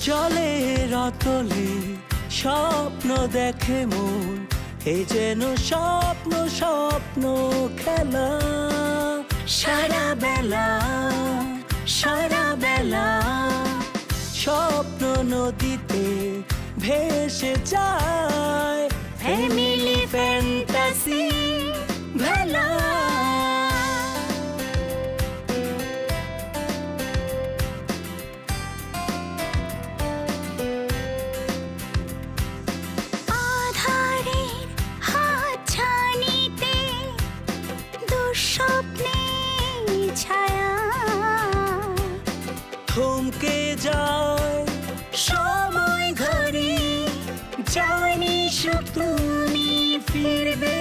জলের অতলে স্বপ্ন দেখে মন, এ যেন স্বপ্ন স্বপ্ন খেলা। সারা বেলা স্বপ্ন নদীতে ভেসে যায়, ফ্যামিলি ফ্যান্টাসি ভেলা। থমকে যায় সময় ঘড়ি, জানি শুধু তুমি ফিরবে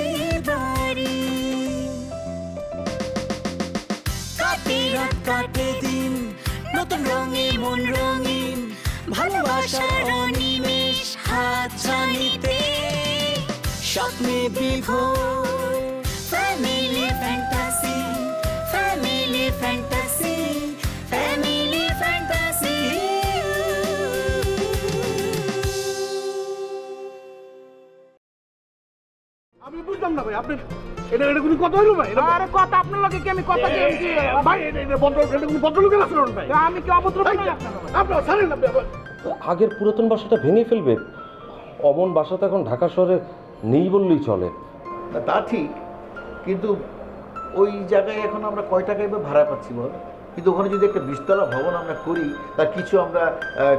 বাড়ি। কাটে রাত কাটে দিন, নতুন রঙে মন রঙিন, ভালোবাসার অনিমেষ হাত ছানিতে স্বপ্নে বিভোর। Family fantasy, family fantasy, family fantasy. আমি বুঝলাম না ভাই, আপনি এটা কোনো কথা হলো ভাই? আরে কথা আপনার লগে কি আমি কথা দিই কি ভাই এটা কোনো ভদ্রলোকের আচরণ ভাই। আমি কি অভদ্র ভাই আপনারা ছাড়েন না। আগের পুরাতন বাসাটা ভেঙে ফেলবে? অমন বাসা তো এখন ঢাকা শহরে নেই বললেই চলে। তা ঠিক, কিন্তু ওই জায়গায় এখন আমরা কয় টাকায় ভাড়া পাচ্ছি বল? কিন্তু ওখানে যদি একটা 20তলা ভবন আমরা করি, তার কিছু আমরা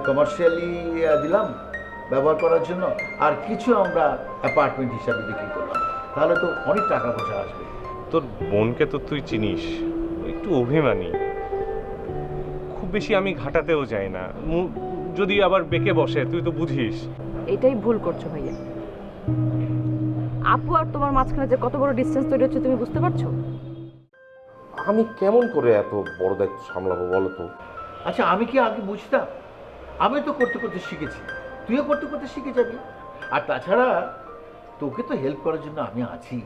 কমার্শিয়ালি দিলাম ব্যবহার করার জন্য, আর কিছু আমরা অ্যাপার্টমেন্ট হিসাবে বিক্রি করলাম, তাহলে তো অনেক টাকা পয়সা আসবে। তোর বোনকে তো তুই চিনিস, একটু অভিমানী, খুব বেশি আমি ঘাটাতেও যাই না, যদি আবার বেঁকে বসে তুই তো বুঝিস। এটাই ভুল করছো ভাইয়া। আপু আর তোমার মাঝখানে যে কত বড় ডিসটেন্স তৈরি হচ্ছে তুমি বুঝতে পারছো? আমি কেমন করে এত বড় দায়িত্ব সামলাবো বলো তো? আচ্ছা, আমি কি আগে বুঝতাম? আমি তো করতে করতে শিখেছি, তুইও করতে করতে শিখে যাবি। আর তাছাড়া তোকে তো হেল্প করার জন্য আমি আছি।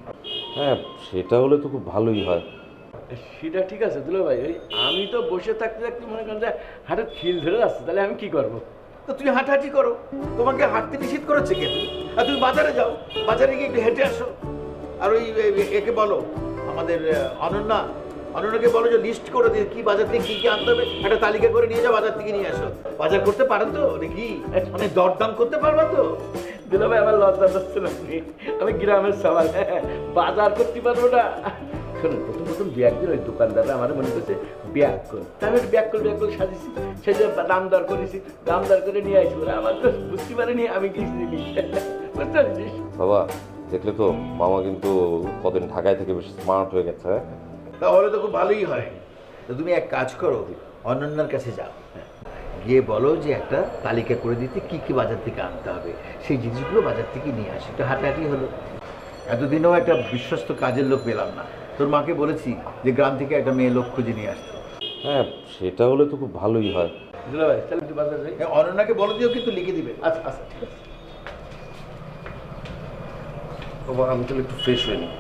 হ্যাঁ, সেটা হলে তো খুব ভালোই হয়। সেটা ঠিক আছে দুলা ভাই, আমি তো বসে থাকতে থাকতে মনে করেন যে হাঁটু খিল ধরে যাচ্ছে, তাহলে আমি কি করবো? তো তুই হাঁটাহাঁটি করো, তোমাকে হাঁটতে নিষেধ করেছে কে? আর তুমি বাজারে যাও, বাজারে গিয়ে একটু হেঁটে আসো। আর ওই একে বলো, আমাদের অনন্যাকে বলো যে লিস্ট করে দিয়ে কি বাজার থেকে কি আনতে হবে একটা তালিকা করে নিয়ে যাও, বাজার থেকে নিয়ে আসো। বাজার করতে পারেন তো নাকি? মানে দরদাম করতে পারবা তো? দুলা ভাই আমার লজ্জা যাচ্ছে না, আমি গ্রামের সবাই, বাজার করতে পারবো না। শোনো, প্রথম দু একদিন ওই দোকানদাররা আমার মনে করছে ব্যাগ কর, আমি একটু ব্যাগ করে সাজিয়েছি, সেই যে দাম দর করেছি, দাম দর করে নিয়ে আসবো। আমার তো বুঝতে পারিনি আমি কি বুঝতে পারছিস বাবা? দেখলে তো মামা কিন্তু কদিন ঢাকায় থেকে বেশি স্মার্ট হয়ে গেছে। তাহলে তো খুব ভালোই হয়। তো তুমি এক কাজ করো, অনন্যার কাছে যাও, গিয়ে বলো যে একটা তালিকা করে দিতে কি কি বাজার থেকে আনতে হবে, সেই জিনিসগুলো বাজার থেকে নিয়ে আসি। একটু হাঁটাহাঁটি হলো। এতদিনেও একটা বিশ্বস্ত কাজের লোক পেলাম না। তোর মাকে বলেছি যে গ্রাম থেকে একটা মেয়ে লোক খুঁজে নিয়ে আসতে। হ্যাঁ, সেটা হলে তো খুব ভালোই হয়। দুলা ভাই তাহলে একটু বাজার যাই। অনন্যাকে বলে দিও, কিন্তু লিখে দিবে। আচ্ছা আচ্ছা, ঠিক আছে। বাবা, আমি তাহলে একটু ফ্রেশ হয়ে নিই।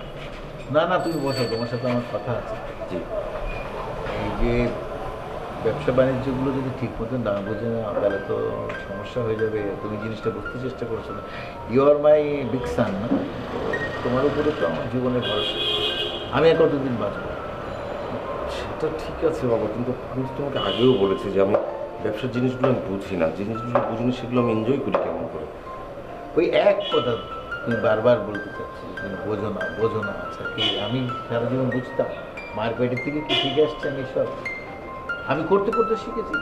না না, তুমি বসো, তোমার সাথে আমার কথা আছে। জি। এই যে ব্যবসা বাণিজ্যগুলো যদি ঠিক মতো না বোঝে না, তাহলে তো সমস্যা হয়ে যাবে। তুমি জিনিসটা বুঝতে চেষ্টা করছো না। ইউ আর মাই বিগ সান, না? তোমার উপরে তো আমার জীবনের ভরসা। আমি আর কতদিন বাঁচবো? সেটা ঠিক আছে বাবা, কিন্তু আমি তো তোমাকে আগেও বলেছি যে আমি ব্যবসার জিনিসগুলো আমি বুঝি না, যে জিনিসগুলো বুঝি না সেগুলো আমি এনজয় করি কেমন করে। ওই এক কথা তুমি বারবার বলতে চাচ্ছি, বোঝো না। আচ্ছা, কি আমি সারা জীবন বুঝতাম? মায়ের পেটের থেকে কি শিখে আসছে আমি সব? আমি করতে করতে শিখেছি,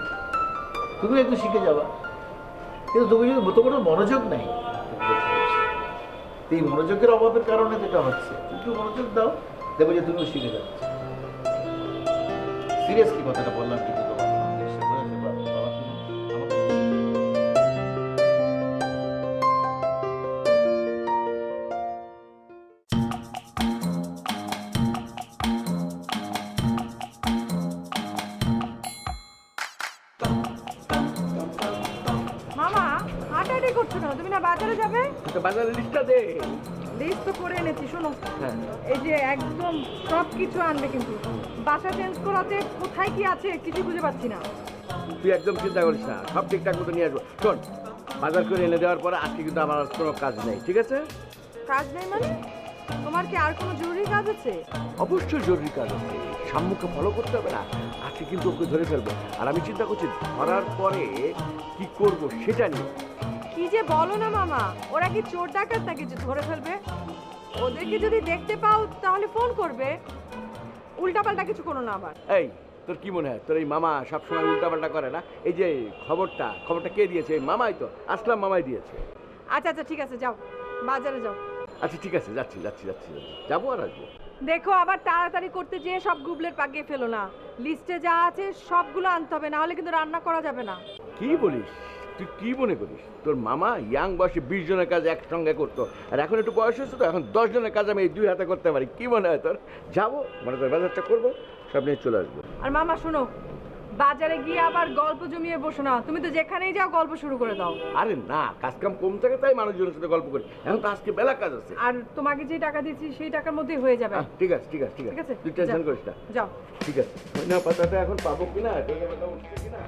তুমি একটু শিখে যাবা। কিন্তু তুমি যদি তোমার মনোযোগ নাই, এই মনোযোগের অভাবের কারণে যেটা হচ্ছে, একটু মনোযোগ দাও, দেখো যে তুমিও শিখে যাচ্ছ। সিরিয়াসলি কথাটা বললাম, কিন্তু তোমার করছো না? তুমি না বাজারে যাবে? বাজারের লিস্টটা দে। লিস্ট তো করে এনেছি, শোনো। এই যে একদম সব কিছু আনবে, কিন্তু বাসা চেঞ্জ করাতে কোথায় কি আছে কিছু খুঁজে পাচ্ছি না। তুই একদম চিন্তা করিস না, সব ঠিকঠাক মতো নিয়ে আসবো। শোন, বাজার করে এনে দেওয়ার পরে আজকে কিন্তু আমার আর কোনো কাজ নেই, ঠিক আছে? কাজ নেই মানে? তোমার কি আর কোনো জরুরি কাজ আছে? অবশ্যই জরুরি কাজ আছে, সাম্যকে ফলো করতে হবে না। আজকে কিন্তু ওকে ধরে ফেলবো, আর আমি চিন্তা করছি ধরার পরে কি করব সেটা নিয়ে। কি যে বলো না মামা, ওরা কি চোর ডাকাত নাকি যে ধরে ফেলবে? ওদেরকে যদি দেখতে পাও তাহলে ফোন করবে, উল্টাপাল্টা কিছু করো না আবার। এই, তোর কি মনে হয় তোর এই মামা সবসময় উল্টাপাল্টা করে না? এই যে খবরটা কে দিয়েছে? এই মামাই তো, আসলাম মামাই দিয়েছে। আচ্ছা আচ্ছা ঠিক আছে, যাও বাজারে যাও। আচ্ছা ঠিক আছে, যাচ্ছি যাবো আর আসবো। দেখো আবার তাড়াতাড়ি করতে যেয়ে সব গুবলেট পাকিয়ে ফেলো না। লিস্টে যা আছে সবগুলো আনতে হবে, না হলে কিন্তু রান্না করা যাবে না। কি বলিস? তুই কি মনে করিস তোর মামা ইয়াং বয়সে 20 জনের কাজ একসঙ্গে করতো, আর এখন একটু বয়স হচ্ছে তো এখন 10 জনের কাজ আমি এই 2 হাতে করতে পারি? কি মনে হয় তোর? যাবো, মনে কর বাজারটা করবো, সব নিয়ে চলে আসবো। আর মামা শোনো, বাজারে গিয়ে আবার গল্প জমিয়ে বসো না। তুমি তো যেখানেই যাও গল্প শুরু করে দাও। আরে না, কাজ কাম কম থাকে তাই মানুষজনের সাথে গল্প করি, এখন তো আজকে বেলা কাজ আছে। আর তোমাকে যে টাকা দিচ্ছি সেই টাকার মধ্যেই হয়ে যাবে। ঠিক আছে ঠিক আছে, তুই টেনশন করিস না। যাও। ঠিক আছে, না পাতাটা এখন পাবো কিনা, টাকাটা উঠছে কিনা।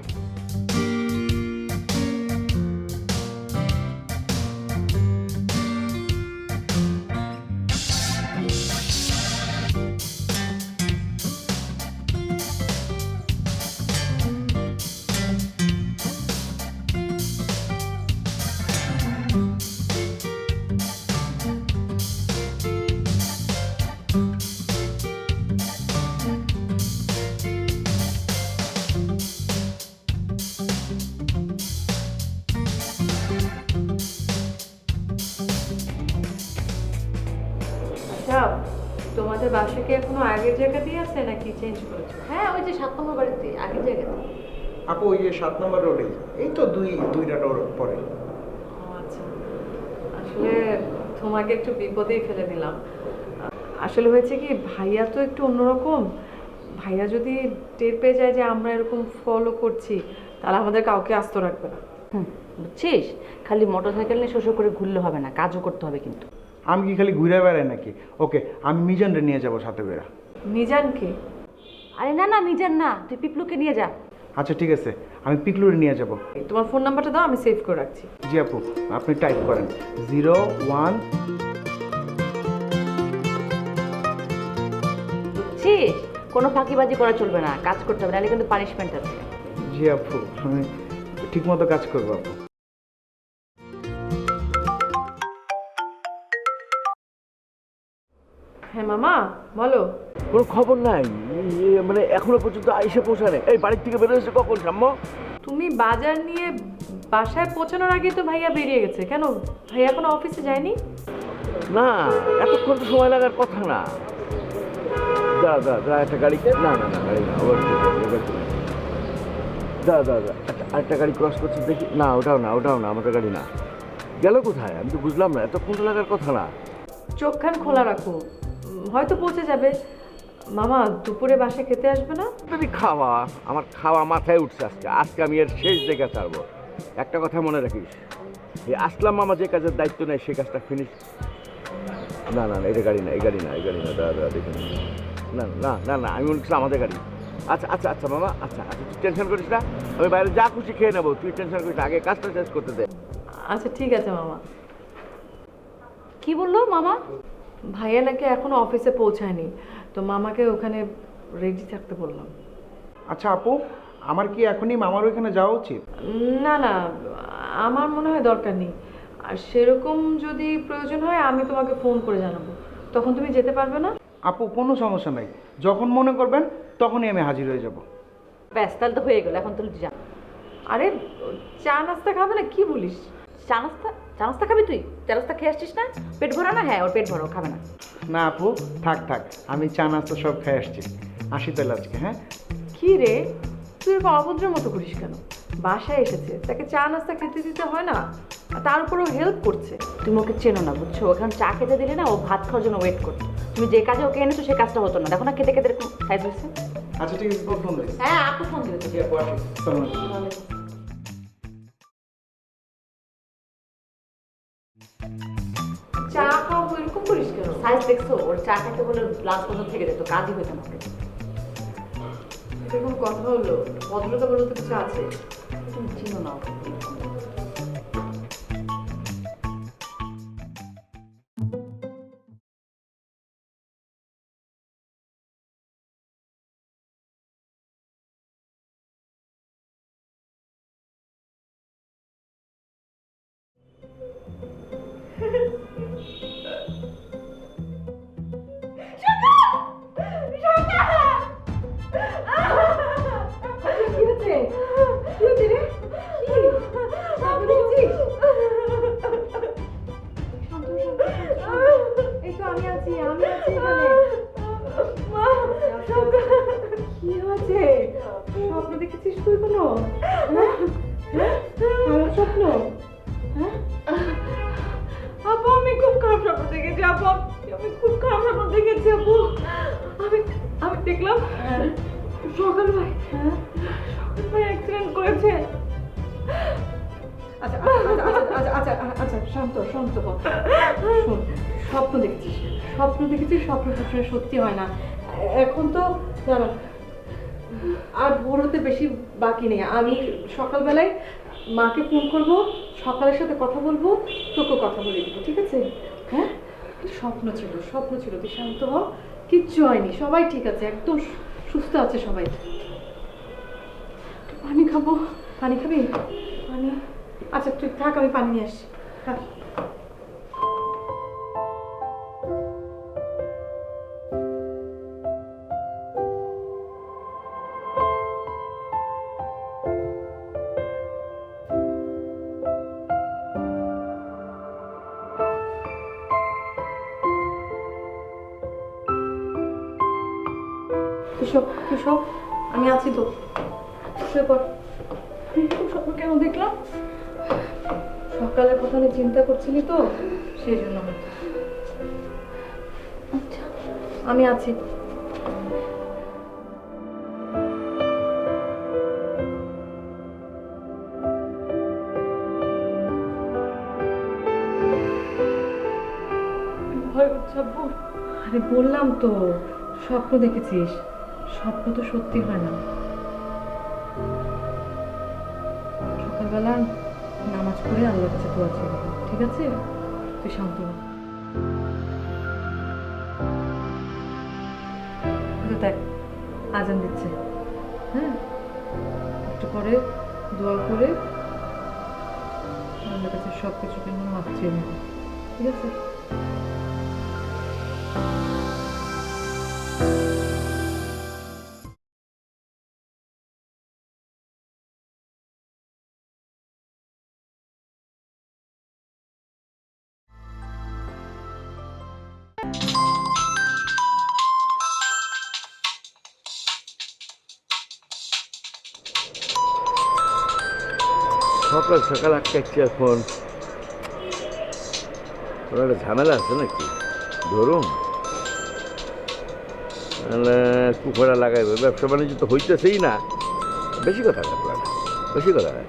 আচ্ছা, তোমাদের বাসা কি এখনো আগের জায়গাতেই আছে নাকি চেঞ্জ করেছো? হ্যাঁ, ওই যে 7 নম্বর বাড়িতে, আগের জায়গাতে। আপু ওই যে 7 নম্বর রোডেই, এই তো দুইটা রোড পরে। ও আচ্ছা, আসলে তোমাকে একটু বিপদেই ফেলে দিলাম। আসলে হয়েছে কি, ভাইয়া তো একটু অন্যরকম। ভাইয়া যদি টের পেয়ে যায় যে আমরা এরকম ফলো করছি, তাহলে আমাদের কাউকে আস্ত রাখবে না। বুঝছিস, খালি মোটরসাইকেল নিয়ে শোষো করে ঘুরলে হবে না, কাজও করতে হবে কিন্তু। আমি কি খালি ঘুরে বেড়াই নাকি? ওকে, আমি মিজানরে নিয়ে যাব সাথে বেড়া। মিজানকে? আরে না না, মিজান না, তুই পিপলুকে নিয়ে যা। আচ্ছা ঠিক আছে, আমি পিকলুরে নিয়ে যাব। তোমার ফোন নাম্বারটা দাও, আমি সেভ করে রাখছি। জি আপু, আপনি টাইপ করেন 01। বুঝছিস, কোনো ফাঁকিবাজি করা চলবে না, কাজ করতে হবে, নাহলে কিন্তু পানিশমেন্ট আছে। জি আপু, আমি ঠিক মতো কাজ করবো আপু। হ্যাঁ মামা, বলো। কোনো খবর নাই, মানে এখনো পর্যন্ত আইসে পৌঁছানে। এই বাড়ির থেকে বেরোয়েছে কখন সাম্য? তুমি বাজার নিয়ে বাসায় পৌঁছানোর আগে তো ভাইয়া বেরিয়ে গেছে। কেন, ভাইয়া এখনো অফিসে যায়নি? না, এতক্ষণ তো সময় লাগার কথা না। দাঁড়া একটা গাড়ি, না গাড়ি না, দাঁড়া আরেকটা গাড়ি ক্রস করছে দেখি। না ওটাও না আমাদের গাড়ি না। গেল কোথায় আমি তো বুঝলাম না, এতক্ষণ তো লাগার কথা না। চোখখান খোলা রাখো, হয়তো পৌঁছে যাবে। মামা দুপুরে বাসায় খেতে আসবে না? আমার খাওয়া মাথায় উঠছে আজকে আমি এর শেষ জায়গা ছাড়বো। একটা কথা মনে রাখিস, এই আসলাম মামা যে কাজের দায়িত্ব নেয় সে কাজটা ফিনিশ। না এটা গাড়ি না, এই গাড়ি না, দাঁড়া দেখুন। না আমি মনে করছি আমাদের গাড়ি। আচ্ছা মামা, আচ্ছা তুই টেনশন করিস না, আমি বাইরে যা খুশি খেয়ে নেবো, তুই টেনশন করিস না, আগে কাজটা শেষ করতে দে। আচ্ছা ঠিক আছে মামা। কি বললো মামা? ভাইয়া নাকি এখনো অফিসে পৌঁছায়নি, তো মামাকে ওখানে রেডি থাকতে বললাম। আচ্ছা আপু, আমার কি এখনই মামার ওইখানে যাওয়া উচিত? না আমার মনে হয় দরকার নেই। আর সেরকম যদি প্রয়োজন হয় আমি তোমাকে ফোন করে জানাবো, তখন তুমি যেতে পারবে না? আপু কোনো সমস্যা নাই, যখন মনে করবেন তখনই আমি হাজির হয়ে যাব। ব্যাস, তাহলে তো হয়ে গেল, এখন তুই যা। আরে চা নাস্তা খাবে না? কি বলিস? চা নাস্তা খাবি তুই? চা নাস্তা খেয়ে আসছিস না? পেট ভরা না? হ্যাঁ, ওর পেট ভরা, খাবে না। না আপু, থাক, আমি চা নাস্তা সব খেয়ে আসছি। আসি তাহলে আজকে। হ্যাঁ কি রে, তুই এরকম অভদ্রের মতো করিস কেন? বাসায় এসেছে, তাকে চা নাস্তা খেতে দিতে হয় না? আর তার উপরও হেল্প করছে। তুমি ওকে চেনো না, বুঝছো? ওখানে চা খেতে দিলে না, ও ভাত খাওয়ার জন্য ওয়েট করতো। তুমি যে কাজে ওকে এনেছো সে কাজটা হতো না। দেখো না, খেতে খেতে এরকম সাইজ হয়েছে। আচ্ছা ঠিক আছে, ফোন দিস। হ্যাঁ, আপু ফোন দিবে। জি আপু, আসি। আসসালামু আলাইকুম। চা খাওয়া এরকম করিস কেন? সাইজ দেখছো? ওর চা খেতে বলে গ্লাস পর্যন্ত থেকে যেত, কাজই হইতো না। কোনো কথা হলো, ভদ্রতা বলতে কিছু আছে। তুমি চিনো না ওকে। কি হচ্ছে? কি হচ্ছে রে? কি? আপনি দেখছিস? শান্ত, এই তো আমি আছি এখানে। কি হয়েছে? স্বপ্ন দেখেছিস তুই কোনো? হ্যাঁ? খারাপ স্বপ্ন? হ্যাঁ? আপু আমি খুব খারাপ স্বপ্ন দেখেছি আপু, আমি খুব খারাপ স্বপ্ন দেখেছি আপু। আমি দেখলাম সকাল ভাই অ্যাক্সিডেন্ট করেছে। আচ্ছা শান্ত হও। শোন, স্বপ্ন দেখেছিস, স্বপ্ন সবসময় সত্যি হয় না। এখন তো দাঁড়া, আর ভোর হতে বেশি বাকি নেই। আমি সকালবেলায় মাকে ফোন করবো, সকালের সাথে কথা বলবো, তোকেও কথা বলে দিব, ঠিক আছে? হ্যাঁ, স্বপ্ন ছিল, তুই শান্ত হ, কিচ্ছু হয়নি, সবাই ঠিক আছে, একদম সুস্থ আছে সবাই। পানি খাবো? পানি খাবি? পানি? আচ্ছা তুই থাক, আমি পানি নিয়ে আসছি, থাক। কিশোর, আমি আছি তো, শুয়ে পড়। স্বপ্ন কেন দেখলাম? সকালের কথা নিয়ে চিন্তা করছিলি তো, সেই জন্য। আচ্ছা আমি আছি। ভয় হচ্ছে আব্বু। আরে বললাম তো, স্বপ্ন দেখেছিস, স্বপ্ন তো সত্যি হয় না। সকালবেলা নামাজ পড়ে আল্লাহর কাছে দোয়া চেয়ে নেব, ঠিক আছে? তুই শান্ত হ। দেখ আজান দিচ্ছে, হ্যাঁ, একটু পরে দোয়া করে আল্লাহর কাছে সব কিছুর জন্য মাফ চেয়ে নেব, ঠিক আছে? সকাল সকাল আটকাচ্ছি এখন, কোনো একটা ঝামেলা আছে নাকি? ধরুন কুকুরা লাগাইবে, ব্যবসা বাণিজ্য তো হইতেছেই না, বেশি কথা কাটলা না, বেশি কথা না।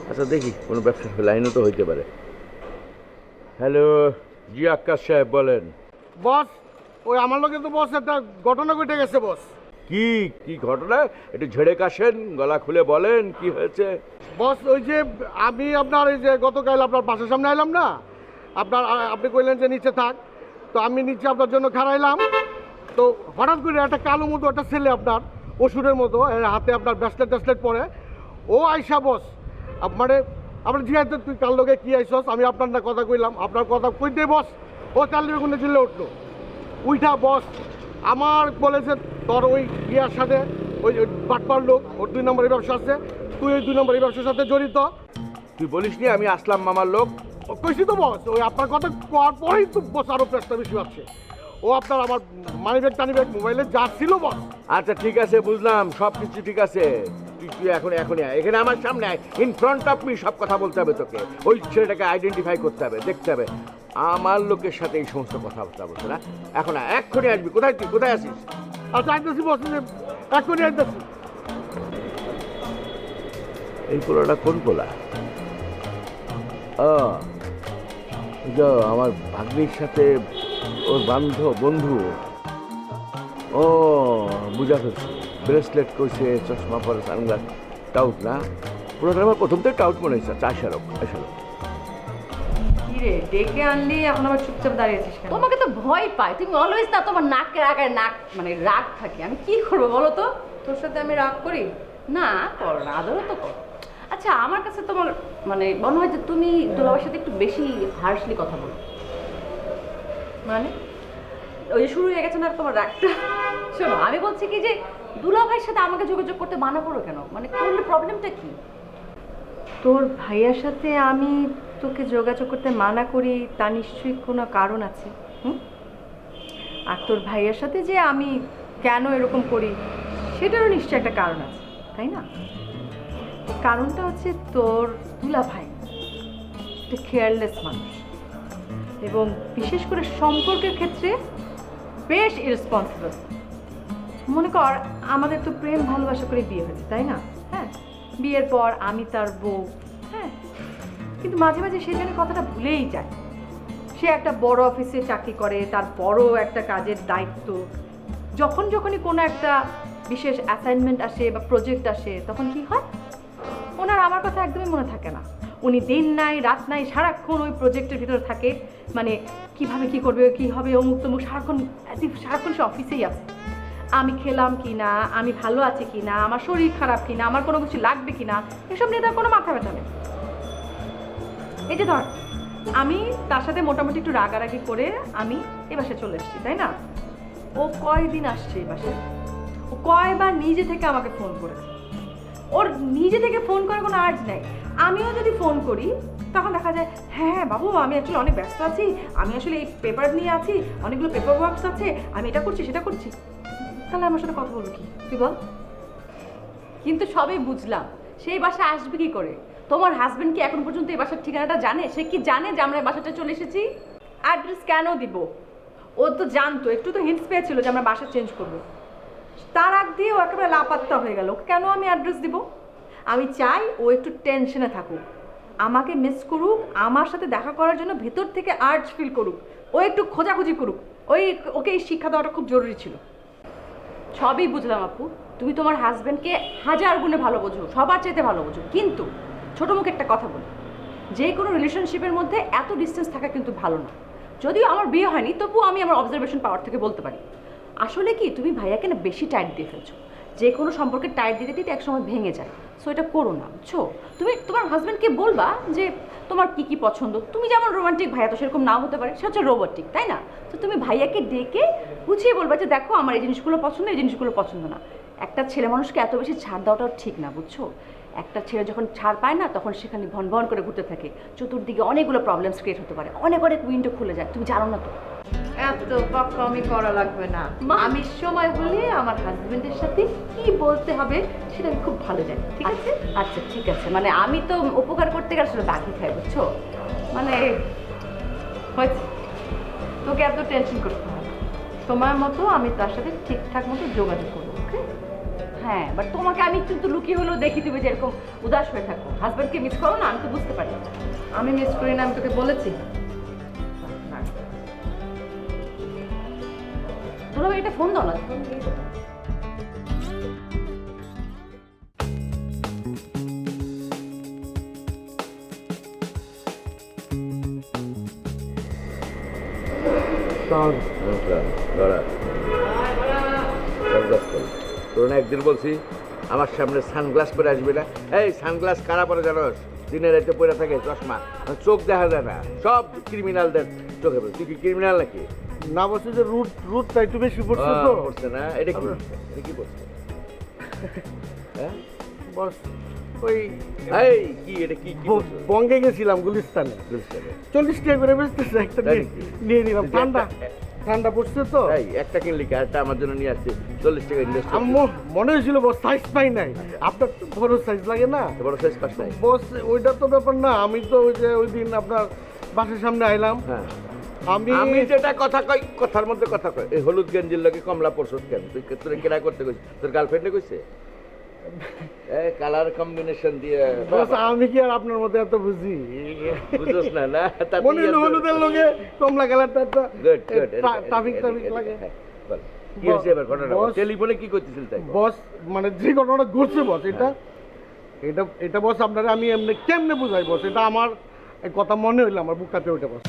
আচ্ছা দেখি কোনো ব্যবসা লাইনও তো হইতে পারে। হ্যালো, জি আক্কাস সাহেব বলেন। বস, ওই আমার লোকে তো বস একটা ঘটনা ঘটে গেছে বস। কি কি ঘটনা? একটু ঝেড়ে কাশেন, গলা খুলে বলেন কি হয়েছে। বস ওই যে আমি আপনার এই যে গতকাল আপনার বাসার সামনে এলাম না, আপনি কইলেন যে নিচে থাক, তো আমি নিচে আপনার জন্য খাড়াইলাম, তো হঠাৎ করে একটা কালো মতো একটা ছেলে আপনার ওষুধের মতো হাতে আপনার ব্রেসলেট পরে ও আইসা বস মানে আপনার জিয়াতে তুই কাল লোকে কি আইসস, আমি আপনার না কথা কইলাম, আপনার কথা কইতে বস ও কাল লোকে চিল্লে উঠলো, উইঠা বস আমার বলেছে তোর ওই ইয়ার সাথে ওই বাটপার লোক, ওর 2 নম্বরের ব্যবসা আছে, তুই ওই 2 নম্বরের ব্যবসার সাথে জড়িত। তুই বলিস নি আমি আসলাম মামার লোক? কইছি তো বস, ওই আপনার কথা কোয়ার পরেই তো বস আরও প্রেসটা বেশি পাচ্ছে। ও আপনার আমার মানিব্যাগ টানিব্যাগ মোবাইলে যা ছিল বস। আচ্ছা ঠিক আছে, বুঝলাম, সব কিছু ঠিক আছে। তুই এখন এখানে আমার সামনে ইন ফ্রন্ট অফ মি সব কথা বলতে হবে তোকে। ওই ছেলেটাকে আইডেন্টিফাই করতে হবে, দেখতে হবে। আমার লোকের সাথে এই সমস্ত কথাবার্তা বলছে না। এখন এক্ষুনি আসবি। কোথায় তুই, কোথায় আছিস? আচ্ছা আইতেছি বস, এক্ষুনি আইতেছি। এই পোলাটা কোন পোলা? আমার ভাগ্নির সাথে ওর বন্ধু। ও বুঝা ফেলছি, ব্রেসলেট কইছে, চশমা পরে, সানগ্লাস, টাউট না? পুরোটা আমার প্রথম থেকে টাউট মনে হয়েছে। আচ্ছা আসা লোক। কি রে, ডেকে আনলি এখন আবার চুপচাপ দাঁড়িয়েছিস কেন? তোমাকে তো ভয় পায়, তুমি অলওয়েজ না তোমার নাকের আগায় নাক মানে রাগ থাকে। আমি কি করবো বলো তো? তোর সাথে আমি রাগ করি? না করো না, আদরও তো করো। আচ্ছা আমার কাছে তোমার মানে মনে হয় যে তুমি দুলাভাইয়ের সাথে একটু বেশি হার্শলি কথা বলো। মানে ওই যে শুরু হয়ে গেছে না তোমার রাগটা। শোনো আমি বলছি কি যে দুলাভাইয়ের সাথে আমাকে যোগাযোগ করতে মানা করো কেন? মানে করলে প্রবলেমটা কি? তোর ভাইয়ার সাথে আমি তোকে যোগাযোগ করতে মানা করি, তা নিশ্চয়ই কোনো কারণ আছে। আর তোর ভাইয়ার সাথে যে আমি কেন এরকম করি সেটারও নিশ্চয়ই একটা কারণ আছে, তাই না? কারণটা হচ্ছে তোর দুলাভাই একটা কেয়ারলেস মানুষ, এবং বিশেষ করে সম্পর্কের ক্ষেত্রে বেশ ইরেসপন্সিবল। মনে কর আমাদের তো প্রেম ভালোবাসা করে বিয়ে হয়েছে, তাই না? হ্যাঁ, বিয়ের পর আমি তার বউ, হ্যাঁ, কিন্তু মাঝে মাঝে সে যেন কথাটা ভুলেই যায়। সে একটা বড় অফিসে চাকরি করে, তার বড় একটা কাজের দায়িত্ব। যখনই কোনো একটা বিশেষ অ্যাসাইনমেন্ট আসে বা প্রজেক্ট আসে, তখন কি হয়, ওনার আমার কথা একদমই মনে থাকে না। উনি দিন নাই রাত নাই সারাক্ষণ ওই প্রজেক্টের ভিতরে থাকে, মানে কিভাবে কি করবে, কি হবে, অমুক তমুক, সারাক্ষণ সে অফিসেই আছে। আমি খেলাম কি না, আমি ভালো আছি কি না, আমার শরীর খারাপ কি না, আমার কোনো কিছু লাগবে কি না, এসব নিয়ে তার কোনো মাথা ব্যথা নেই। এই যে ধর আমি তার সাথে মোটামুটি একটু রাগারাগি করে আমি এ বাসায় চলে এসেছি, তাই না? ও কয়দিন আসছে এই বাসায়, ও কয়বার নিজে থেকে আমাকে ফোন করেছে। ওর নিজে থেকে ফোন করার কোনো আর্জ নেই। আমিও যদি ফোন করি তখন দেখা যায় হ্যাঁ বাবু আমি অ্যাকচুয়ালি অনেক ব্যস্ত আছি, আমি আসলে এই পেপার নিয়ে আছি, অনেকগুলো পেপার ওয়ার্কস আছে, আমি এটা করছি সেটা করছি। তাহলে আমার সাথে কথা বলবো কি, তুই বল? কিন্তু সবই বুঝলাম, সেই বাসায় আসবে কি করে? তোমার হাজবেন্ড কি এখন পর্যন্ত এই বাসার ঠিকানাটা জানে? সে কি জানে যে আমরা এই বাসাটা চলে এসেছি? অ্যাড্রেস কেন দিব? ও তো জানতো, একটু তো হিন্টস পেয়েছিল যে আমরা বাসা চেঞ্জ করবো। তার আগ দিয়ে ও একেবারে লাপাত্তা হয়ে গেল। কেন আমি অ্যাড্রেস দিব? আমি চাই ও একটু টেনশনে থাকুক, আমাকে মিস করুক, আমার সাথে দেখা করার জন্য ভিতর থেকে আর্জ ফিল করুক, ও একটু খোঁজাখুঁজি করুক। ওকে এই শিক্ষা দেওয়াটা খুব জরুরি ছিল। সবই বুঝলাম আপু, তুমি তোমার হাজবেন্ডকে হাজার গুণে ভালো বোঝো, সবার চাইতে ভালো বোঝো, কিন্তু ছোটো মুখে একটা কথা বলি, যে কোনো রিলেশনশিপের মধ্যে এত ডিস্টেন্স থাকা কিন্তু ভালো না। যদিও আমার বিয়ে হয়নি, তবুও আমি আমার অবজারভেশন পাওয়ার থেকে বলতে পারি, আসলে কি তুমি ভাইয়াকে না বেশি টাইট দিয়ে ফেলছো। যে কোনো সম্পর্কে টাইট দিতে দিতে একসময় ভেঙে যায়। সো এটা করো না, বুঝছো? তুমি তোমার হাজব্যান্ডকে বলবা যে তোমার কি কি পছন্দ। তুমি যেমন রোমান্টিক, ভাইয়া তো সেরকম নাও হতে পারে, সে হচ্ছে রোবটিক, তাই না? তো তুমি ভাইয়াকে ডেকে বুঝিয়ে বলবা যে দেখো আমার এই জিনিসগুলো পছন্দ, এই জিনিসগুলো পছন্দ না। একটা ছেলে মানুষকে এত বেশি ছাড় দেওয়াটাও ঠিক না, বুঝছো? একটা ছেলে যখন ছাড় পায় না তখন সেখানে ভন ভন করে ঘুরতে থাকে, চতুর্দিকে অনেকগুলো প্রবলেমস ক্রিয়েট হতে পারে, অনেক উইন্ডো খুলে যায়, তুমি জানো না তো? এত পাকামি করা লাগবে না। আমি সময় হলে আমার হাজবেন্ডের সাথে কি বলতে হবে সেটা আমি খুব ভালো জানি, ঠিক আছে? আচ্ছা ঠিক আছে, মানে আমি তো উপকার করতে গেলে আসলে বাকি খাই, বুঝছো? মানে হয়েছে, তোকে এত টেনশন করতে হবে না। সময় মতো আমি তার সাথে ঠিকঠাক মতো যোগাযোগ করবো, ওকে? হ্যাঁ, বাট তোমাকে আমি কিন্তু লুকিয়ে হলেও দেখি তুমি যে এরকম উদাস হয়ে থাকো। হাজব্যান্ডকে মিস করো না, আমি তো বুঝতে পারি। আমি মিস করি না, আমি তোকে বলেছি। তোরা এটা ফোন দাও না, ফোন দিয়ে দাও। তোর না একদিন বলছি আমার সামনে সানগ্লাস পরে আসবে না। এই সানগ্লাস কারা পরে জানোস? দিনের রাতে পরে থাকে চশমা, চোখ দেখা যায় না, সব ক্রিমিনালদের চোখে পড়ে। তুই কি ক্রিমিনাল নাকি? না বলছি যে রুটটা একটু বেশি পড়ছে তো। পড়ছে না? এটা কি এটা কি পড়ছে? হ্যাঁ বস ওই এই কি এটা কি কি পড়ছে? বঙ্গে গেছিলাম গুলিস্তানে, 40 টাকা করে বেচতেছে একটা, নিয়ে নিলাম। ঠান্ডা পড়ছে তো। এই একটা কিনলি কি? একটা আমার জন্য নিয়ে আসছি, 40 টাকা ইনভেস্ট। মনে হয়েছিল বস সাইজ পাই নাই। আপনার তো বড় সাইজ লাগে না? বড় সাইজ পাস নাই বস, ওইটা তো ব্যাপার না। আমি তো ওই যে ওই দিন আপনার বাসের সামনে আইলাম। হ্যাঁ, আমি যেটা কথা কই, কথার মধ্যে কথা কই। এই হলুদ গেঞ্জির লগে কমলা পরশুত কেন? তুই তোর কেনা করতে কইছিস? তোর গার্লফ্রেন্ডে কইছে? এই কালার কম্বিনেশন দিয়ে বস, আমি কি আর আপনার মধ্যে এত বুঝি? বুঝছস না? না মনে হলো হলুদের লগে কমলা কালারটা একটা গুড গুড ট্রাফিক লাগে। কি হয়েছে এবার ঘটনা বস। টেলিফোনে কি করতেছিল তাই বস মানে যে ঘটনাটা ঘটছে বস এটা এটা এটা বস আপনারা আমি এমনি কেমনে বুঝাই বস এটা আমার এই কথা মনে হইলো আমার বুক কাঁপে ওঠে বস